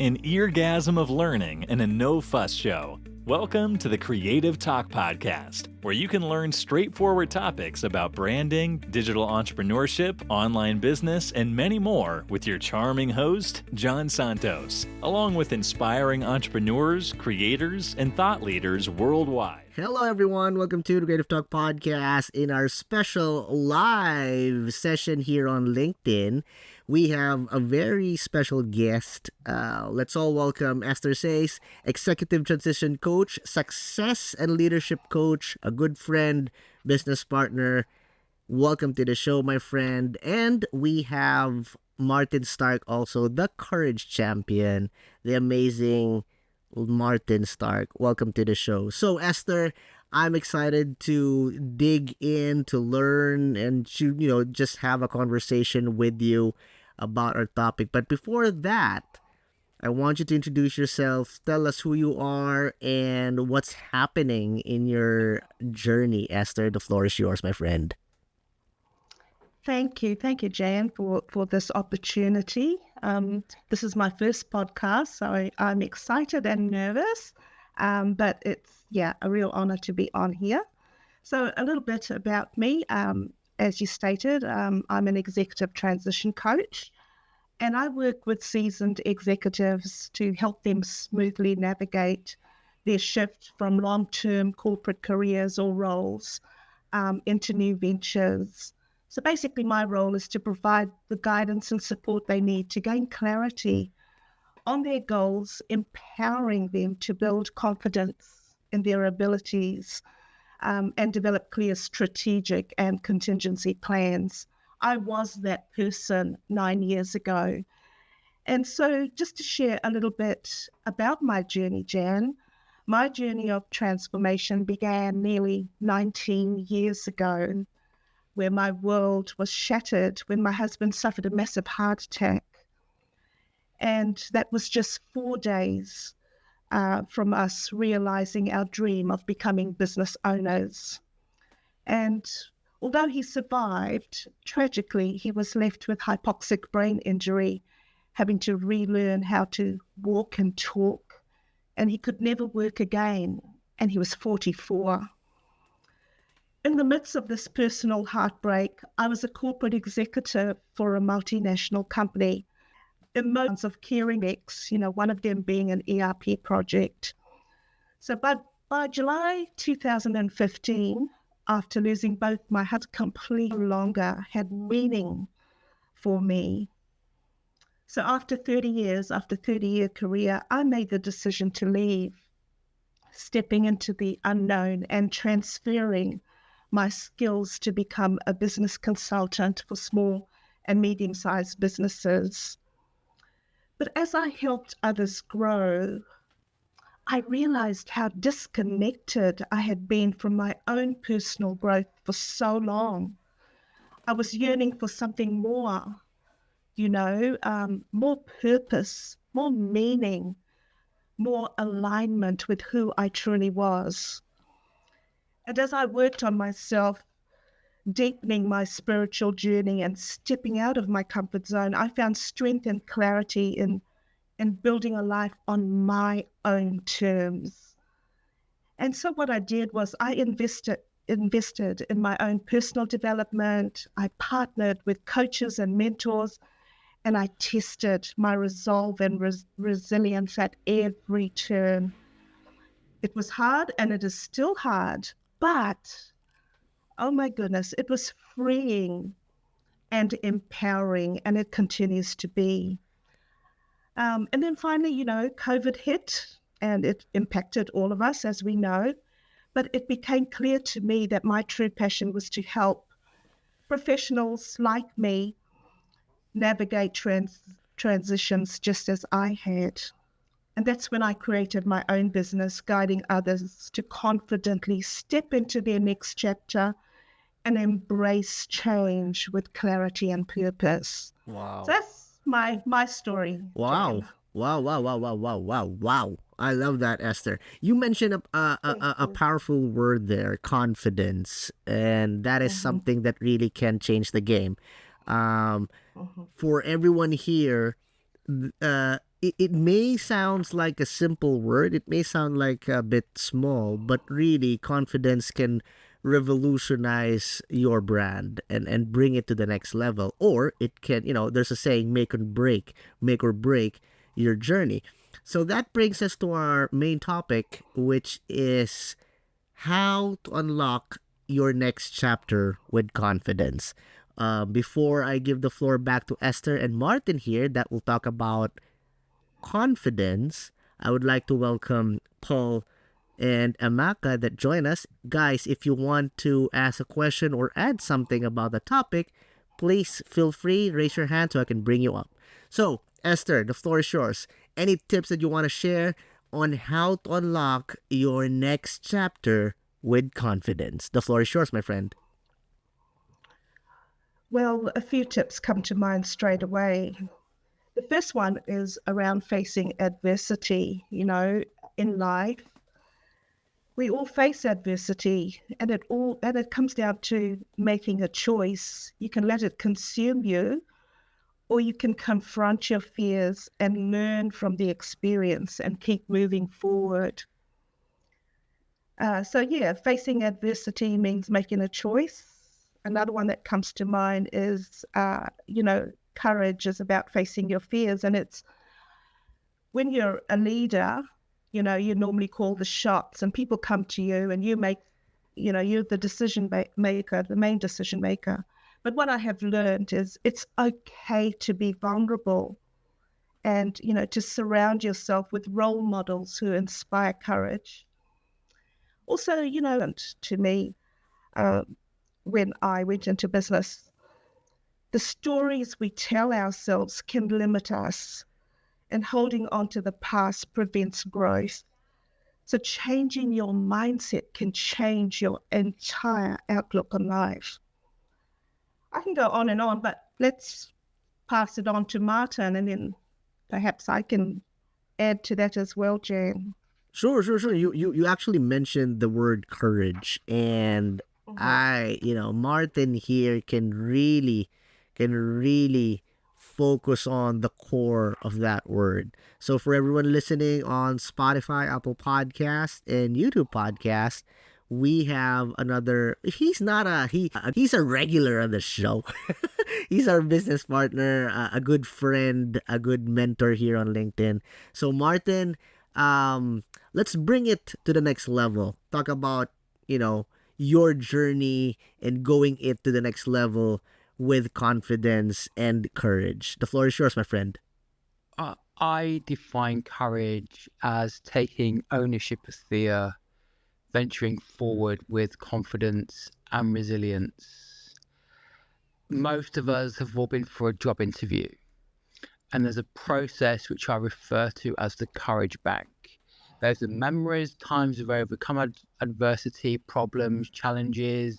an eargasm of learning and a no-fuss show. Welcome to the Creative Talk Podcast, where you can learn straightforward topics about branding, digital entrepreneurship, online business, and many more with your charming host, John Santos, along with inspiring entrepreneurs, creators, and thought leaders worldwide. Hello, everyone. Welcome to the Creative Talk Podcast. In our special live session here on LinkedIn, we have a very special guest. Let's all welcome Esther Says, Executive Transition Coach, Success and Leadership Coach, a good friend, business partner. Welcome to the show, my friend. And we have Martin Stark, also the Courage Champion, the amazing Martin Stark. Welcome to the show. So, Esther, I'm excited to dig in, to learn, and to, just have a conversation with you about our topic. But before that, I want you to introduce yourself. Tell us who you are and what's happening in your journey. Esther, the floor is yours, my friend. Thank you, Jan, for this opportunity. This is my first podcast, so I'm excited and nervous, but it's, a real honor to be on here. So a little bit about me. As you stated, I'm an executive transition coach, and I work with seasoned executives to help them smoothly navigate their shift from long-term corporate careers or roles into new ventures. So basically, my role is to provide the guidance and support they need to gain clarity on their goals, empowering them to build confidence in their abilities and develop clear strategic and contingency plans. I was that person 9 years ago. And so just to share a little bit about my journey, Jan, my journey of transformation began nearly 19 years ago, where my world was shattered when my husband suffered a massive heart attack. And that was just 4 days from us realizing our dream of becoming business owners. And although he survived, tragically, he was left with hypoxic brain injury, having to relearn how to walk and talk, and he could never work again, and he was 44. In the midst of this personal heartbreak, I was a corporate executive for a multinational company, in modes of caring X, one of them being an ERP project. So by July 2015, after losing both my husband, completely longer had meaning for me. So after 30-year career, I made the decision to leave, stepping into the unknown and transferring my skills to become a business consultant for small and medium-sized businesses. But as I helped others grow, I realized how disconnected I had been from my own personal growth for so long. I was yearning for something more, more purpose, more meaning, more alignment with who I truly was. And as I worked on myself, deepening my spiritual journey and stepping out of my comfort zone, I found strength and clarity in building a life on my own terms. And so what I did was I invested in my own personal development. I partnered with coaches and mentors, and I tested my resolve and resilience at every turn. It was hard, and it is still hard, but oh my goodness, it was freeing and empowering, and it continues to be. And then finally, COVID hit, and it impacted all of us, as we know. But it became clear to me that my true passion was to help professionals like me navigate transitions just as I had. And that's when I created my own business, guiding others to confidently step into their next chapter and embrace change with clarity and purpose. Wow. So that's my story. Wow. Jan. Wow. I love that, Esther. You mentioned a powerful word there, confidence. And that is something that really can change the game. For everyone here, it may sound like a simple word, it may sound like a bit small, but really confidence can revolutionize your brand and bring it to the next level. Or it can, there's a saying, make or break your journey. So that brings us to our main topic, which is how to unlock your next chapter with confidence. Before I give the floor back to Esther and Martin here, that will talk about confidence, I would like to welcome Paul and Amaka that join us. Guys, if you want to ask a question or add something about the topic, please feel free, raise your hand so I can bring you up. So, Esther, the floor is yours. Any tips that you want to share on how to unlock your next chapter with confidence? The floor is yours, my friend. Well, a few tips come to mind straight away. The first one is around facing adversity. In life, we all face adversity, and it comes down to making a choice. You can let it consume you, or you can confront your fears and learn from the experience and keep moving forward. Facing adversity means making a choice. Another one that comes to mind is, courage is about facing your fears. And it's when you're a leader, you normally call the shots and people come to you and you make, you're the decision maker, the main decision maker. But what I have learned is it's okay to be vulnerable and, to surround yourself with role models who inspire courage. Also, and to me, when I went into business, the stories we tell ourselves can limit us, and holding on to the past prevents growth. So changing your mindset can change your entire outlook on life. I can go on and on, but let's pass it on to Martin, and then perhaps I can add to that as well, Jan. Sure. You actually mentioned the word courage, and Martin here can really focus on the core of that word. So for everyone listening on Spotify, Apple Podcast, and YouTube Podcast, we have another. He's not he's a regular on the show. He's our business partner, a good friend, a good mentor here on LinkedIn. So Martin, let's bring it to the next level. Talk about, your journey and going it to the next level with confidence and courage. The floor is yours, my friend. I define courage as taking ownership of fear, venturing forward with confidence and resilience. Most of us have all been for a job interview, and there's a process which I refer to as the courage bank. There's the memories, times we've overcome adversity, problems, challenges.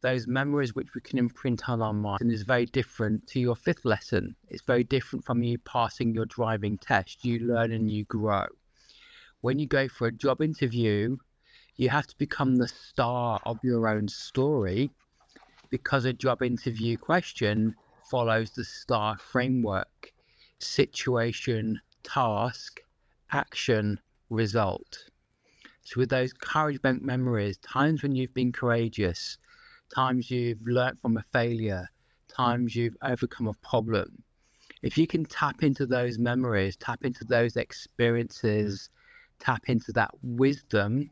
Those memories which we can imprint on our mind, and is very different to your fifth lesson. It's very different from you passing your driving test. You learn and you grow. When you go for a job interview, you have to become the star of your own story, because a job interview question follows the STAR framework: situation, task, action, result. So with those courage bank memories, times when you've been courageous, times you've learnt from a failure, times you've overcome a problem, if you can tap into those memories, tap into those experiences, tap into that wisdom,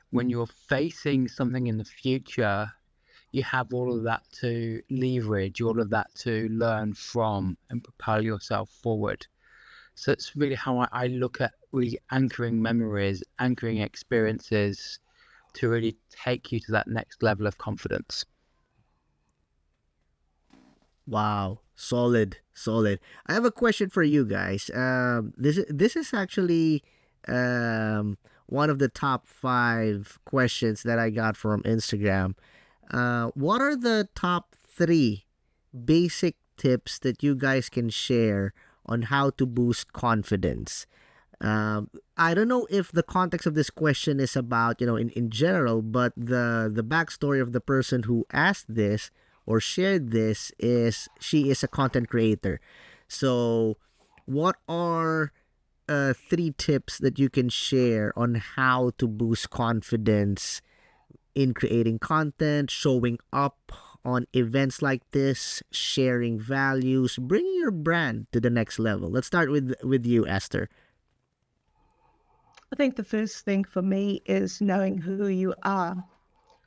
when you're facing something in the future, you have all of that to leverage, all of that to learn from and propel yourself forward. So it's really how I look at really anchoring memories, anchoring experiences to really take you to that next level of confidence. Wow, solid. I have a question for you guys. This is actually one of the top 5 questions that I got from Instagram. What are the top 3 basic tips that you guys can share on how to boost confidence? I don't know if the context of this question is about, in general, but the backstory of the person who asked this or shared this is she is a content creator. So what are 3 tips that you can share on how to boost confidence in creating content, showing up on events like this, sharing values, bringing your brand to the next level? Let's start with you, Esther. I think the first thing for me is knowing who you are,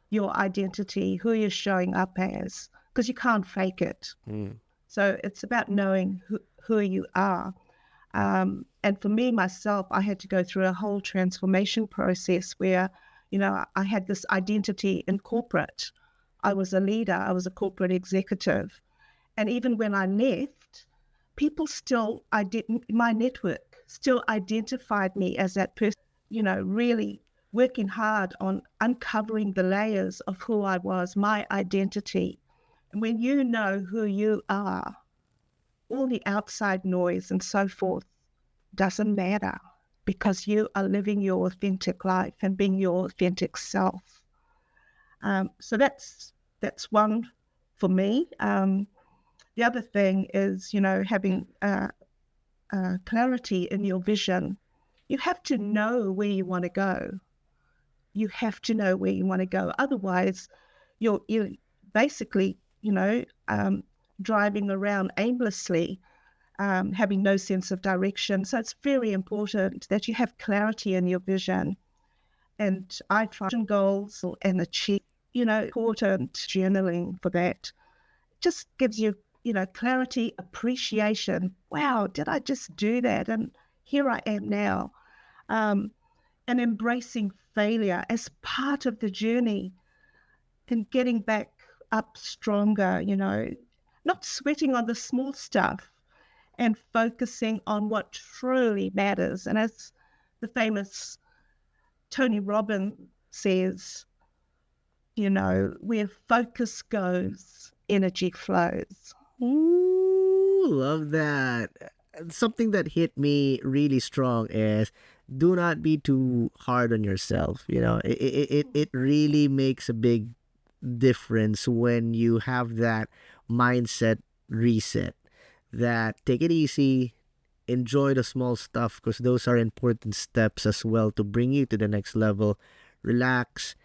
your identity, who you're showing up as, because you can't fake it. So it's about knowing who you are. And for me, myself, I had to go through a whole transformation process where, I had this identity in corporate. I was a leader, I was a corporate executive. And even when I left, people still, my network still identified me as that person, really working hard on uncovering the layers of who I was, my identity. And when you know who you are, all the outside noise and so forth doesn't matter, because you are living your authentic life and being your authentic self. So that's one for me. The other thing is, having clarity in your vision. You have to know where you want to go. You have to know where you want to go. Otherwise, you're basically, driving around aimlessly, having no sense of direction. So it's very important that you have clarity in your vision. And I find goals and achieve, important journaling for that. Just gives you, clarity, appreciation. Wow, did I just do that? And here I am now. And embracing failure as part of the journey and getting back up stronger, not sweating on the small stuff and focusing on what truly matters. And as the famous Tony Robbins says, where focus goes, energy flows. Ooh, love that. Something that hit me really strong is do not be too hard on yourself. It really makes a big difference when you have that mindset reset, that take it easy, enjoy the small stuff, because those are important steps as well to bring you to the next level. Relax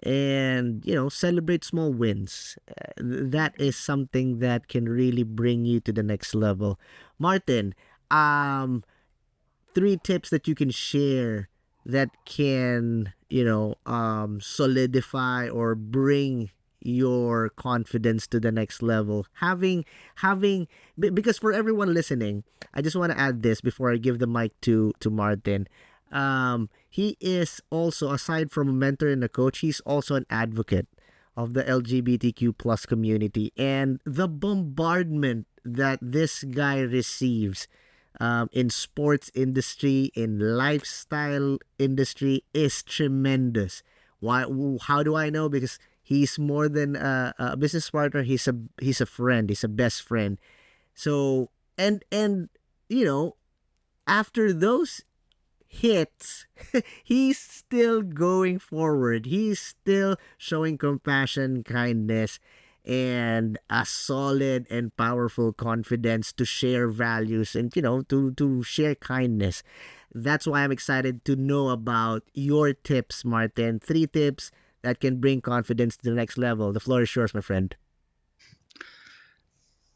and celebrate small wins. That is something that can really bring you to the next level. Martin, 3 tips that you can share that can solidify or bring your confidence to the next level, because for everyone listening, I just want to add this before I give the mic to Martin. He is also, aside from a mentor and a coach, he's also an advocate of the LGBTQ plus community, and the bombardment that this guy receives in sports industry, in lifestyle industry, is tremendous. Why? How do I know? Because he's more than a business partner. He's a friend. He's a best friend. So and after those hits, he's still going forward. He's still showing compassion, kindness, and a solid and powerful confidence to share values and to share kindness. That's why I'm excited to know about your tips, Martin. 3 tips that can bring confidence to the next level. The floor is yours, my friend.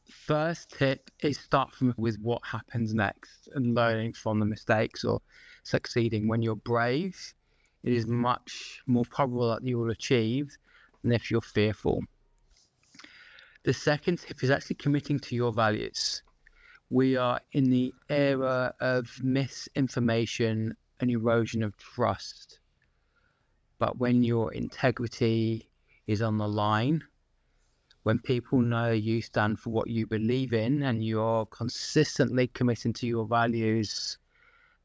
First tip is start with what happens next and learning from the mistakes or succeeding. When you're brave, it is much more probable that you will achieve than if you're fearful. The second tip is actually committing to your values. We are in the era of misinformation and erosion of trust. But when your integrity is on the line, when people know you stand for what you believe in and you're consistently committing to your values,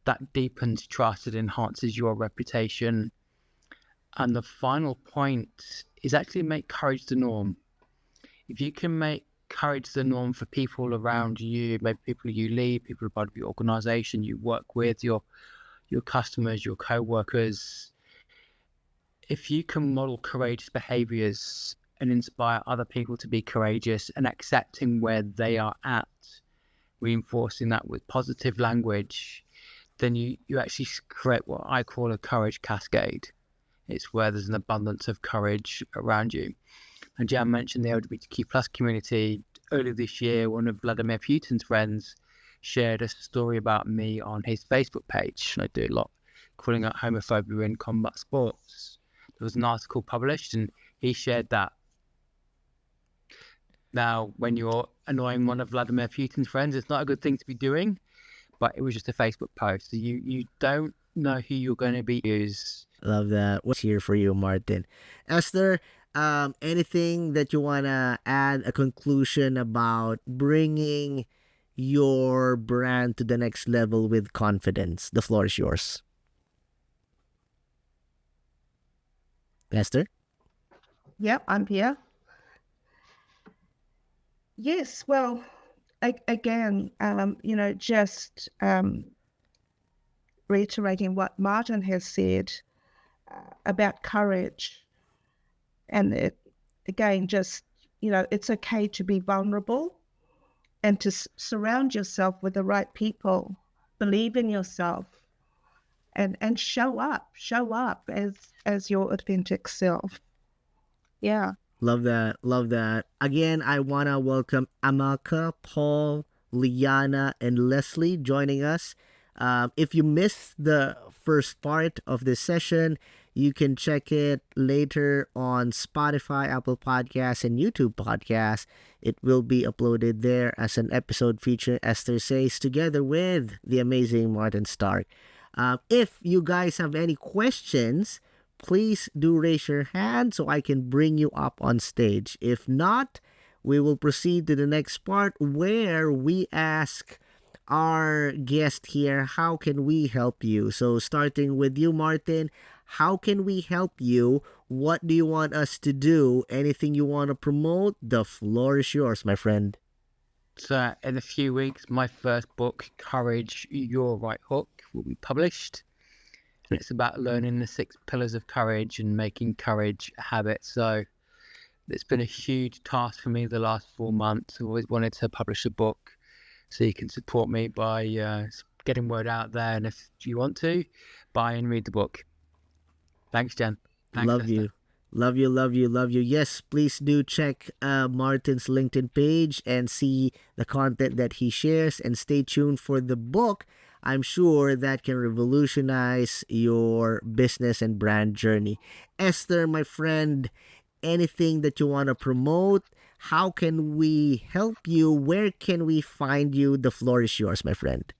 that deepens trust, it enhances your reputation. And the final point is actually make courage the norm. If you can make courage the norm for people around you, maybe people you lead, people part of your organization you work with, your customers, your co-workers, if you can model courageous behaviors and inspire other people to be courageous and accepting where they are at, reinforcing that with positive language, then you actually create what I call a courage cascade. It's where there's an abundance of courage around you. And Jan mentioned the LGBTQ plus community. Earlier this year, one of Vladimir Putin's friends shared a story about me on his Facebook page. I do a lot calling out homophobia in combat sports. There was an article published and he shared that. Now, when you're annoying one of Vladimir Putin's friends, it's not a good thing to be doing, but it was just a Facebook post. So you don't know who you're going to be used. Love that. What's here for you, Martin? Esther, anything that you want to add, a conclusion about bringing your brand to the next level with confidence? The floor is yours. Esther? Yep, I'm here. Yes, well, again, just reiterating what Martin has said about courage. And again, just, it's okay to be vulnerable and to surround yourself with the right people, believe in yourself, and show up as your authentic self. Yeah. Love that. Love that. Again, I want to welcome Amaka, Paul, Liana, and Leslie joining us. If you missed the first part of this session, you can check it later on Spotify, Apple Podcasts, and YouTube Podcasts. It will be uploaded there as an episode featuring Esther Says together with the amazing Martin Stark. If you guys have any questions, please do raise your hand so I can bring you up on stage. If not, we will proceed to the next part where we ask our guest here, how can we help you? So starting with you, Martin, how can we help you? What do you want us to do? Anything you want to promote? The floor is yours, my friend. So in a few weeks, my first book, Courage, Your Right Hook, will be published. And it's about learning the 6 pillars of courage and making courage a habit. So it's been a huge task for me the last 4 months. I've always wanted to publish a book. So you can support me by getting word out there. And if you want to, buy and read the book. Thanks, Jen. Thanks, Love Esther. you. Love you, love you, love you. Yes, please do check Martin's LinkedIn page and see the content that he shares, and stay tuned for the book. I'm sure that can revolutionize your business and brand journey. Esther, my friend, anything that you want to promote? How can we help you? Where can we find you? The floor is yours, my friend.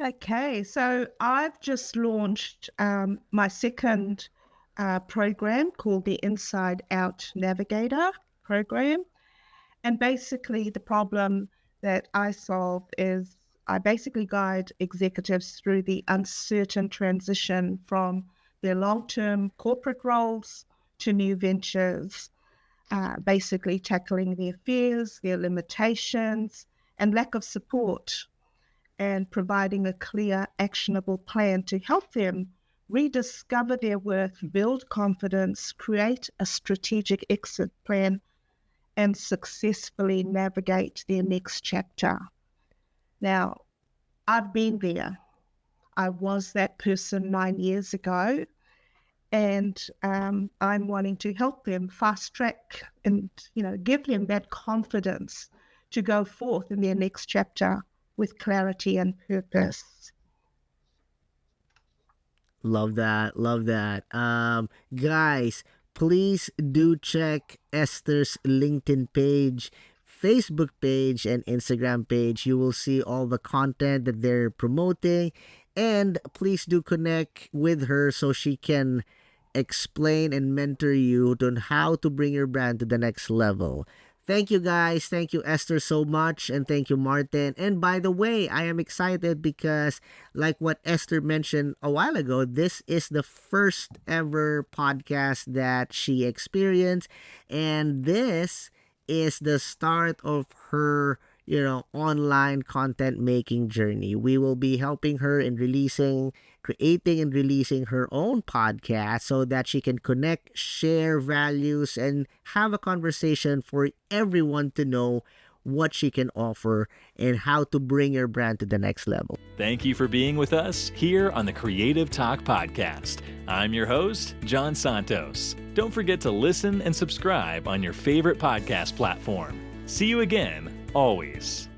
Okay, so I've just launched my second program called the Inside Out Navigator program. And basically the problem that I solve is I basically guide executives through the uncertain transition from their long-term corporate roles to new ventures, basically tackling their fears, their limitations, and lack of support, and providing a clear, actionable plan to help them rediscover their worth, build confidence, create a strategic exit plan, and successfully navigate their next chapter. Now, I've been there. I was that person 9 years ago, and I'm wanting to help them fast track and, give them that confidence to go forth in their next chapter with clarity and purpose. Love that. Love that. Guys, please do check Esther's LinkedIn page, Facebook page, and Instagram page. You will see all the content that they're promoting. And please do connect with her so she can explain and mentor you on how to bring your brand to the next level. Thank you, guys. Thank you, Esther, so much. And thank you, Martin. And by the way, I am excited because, like what Esther mentioned a while ago, this is the first ever podcast that she experienced. And this is the start of her, online content making journey. We will be helping her in creating and releasing her own podcast so that she can connect, share values, and have a conversation for everyone to know what she can offer, and how to bring your brand to the next level. Thank you for being with us here on the Creative Talk Podcast. I'm your host, John Santos. Don't forget to listen and subscribe on your favorite podcast platform. See you again, always.